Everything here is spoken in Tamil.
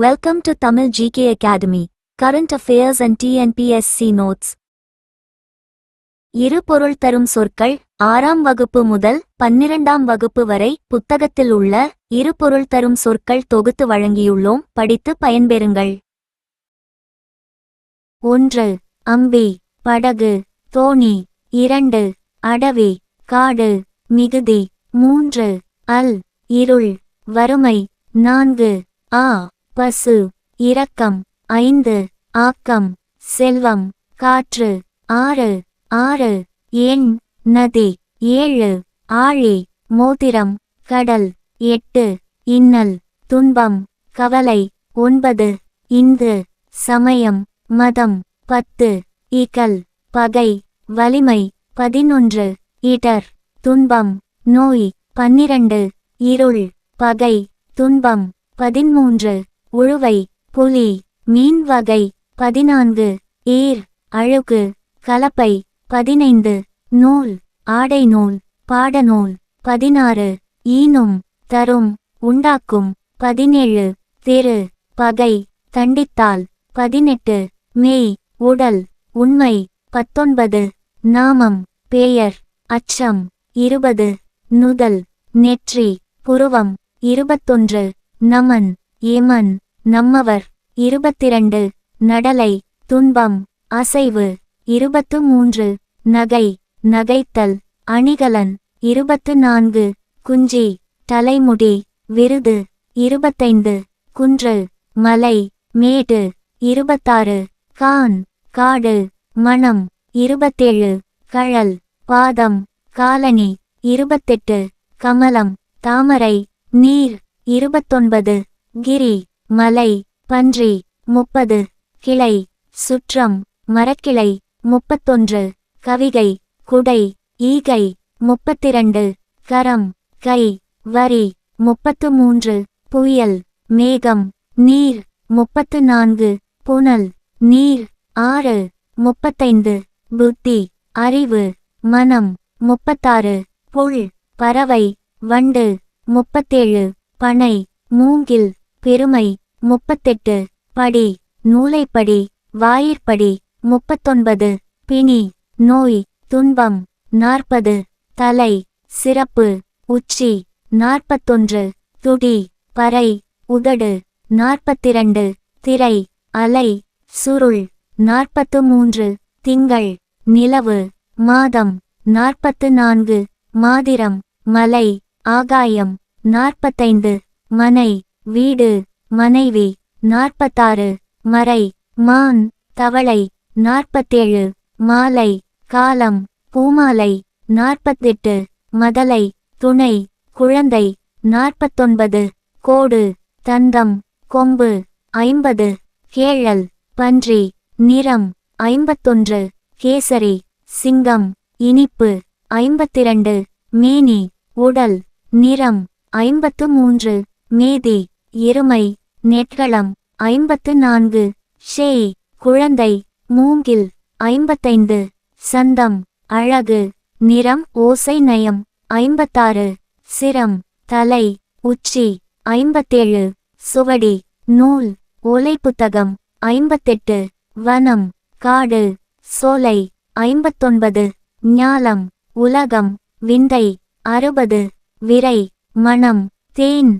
Welcome to Tamil GK Academy, Current Affairs and TNPSC Notes. இரு பொருள் தரும் சொற்கள் 6ஆம் வகுப்பு முதல் 12ஆம் வகுப்பு வரை புத்தகத்தில் உள்ள இரு பொருள் தரும் சொற்கள் தொகுத்து வழங்கியுள்ளோம். படித்து பயன்பெறுங்கள். 1. அம்பி, படகு, தோணி. 2. அடவி, காடு, மிகுதி. 3. அல், இருள், வறுமை. 4. ஆ, பசு, இரக்கம். 5. ஆக்கம், செல்வம், காற்று. 6. ஆறு, எண், நதி. 7. ஆழி, மோதிரம், கடல். 8. இன்னல், துன்பம், கவலை. 9. இந்து, சமயம், மதம். 10. இகல், பகை, வலிமை. 11. இடர், துன்பம், நோய். 12. இருள், பகை, துன்பம். 13. உழுவை, புலி, மீன் வகை. 14. ஏர், அழுகு, கலப்பை. 15. நூல், ஆடை நூல், பாடநூல். 16. ஈனும், தரும், உண்டாக்கும். 17. தெரு, பகை, தண்டித்தால். 18. மெய், உடல், உண்மை. 19. நாமம், பெயர், அச்சம். 20. நுதல், நெற்றி, புருவம். 21. நமன், ஏமன், நம்மவர். 22. நடலை, துன்பம், அசைவு. 23. நகை, நகைத்தல், அணிகலன். 24. குஞ்சி, தலைமுடி, விருது. 25. குன்று, மலை, மேடு. 26. கான், காடு, மணம். 27. கழல், பாதம், காலனி. 28. கமலம், தாமரை, நீர். 29. கிரி, மலை, பன்றி. 30. கிளை, சுற்றம், மரக்கிளை. 31. கவிகை, குடை, ஈகை. 32. கரம், கை, வரி. 33. புயல், மேகம், நீர். 34. புனல், நீர், ஆறு. 35. புத்தி, அறிவு, மனம். 36. புல், பறவை, வண்டு. 37. பனை, மூங்கில், பெருமை. 38. படி, நூலைப்படி, வாயிற்படி. 39. பிணி, நோய், துன்பம். 40. தலை, சிறப்பு, உச்சி. 41. துடி, பறை, உதடு. 42. திரை, அலை, சுருள். 43. திங்கள், நிலவு, மாதம். 44. மாதிரம், மலை, ஆகாயம். 45. மனை, வீடு, மனைவி. 46. மறை, மான், தவளை. 47. மாலை, காலம், பூமாலை. 48. மதலை, துணை, குழந்தை. 49. கோடு, தந்தம், கொம்பு. 50. கேழல், பன்றி, நிறம். 51. கேசரி, சிங்கம், இனிப்பு. 52. மேனி, உடல், நிறம். 53. மேதி, எருமை, நெற்களம். 54. ஷேய், குழந்தை, மூங்கில். 55. சந்தம், அழகு, நிறம், ஓசை, நயம். 56. சிரம், தலை, உச்சி. 57. சுவடி, நூல், ஓலை புத்தகம். 58. வனம், காடு, சோலை. 59. ஞாலம், உலகம், விந்தை. 60. விரை, மணம், தேன்.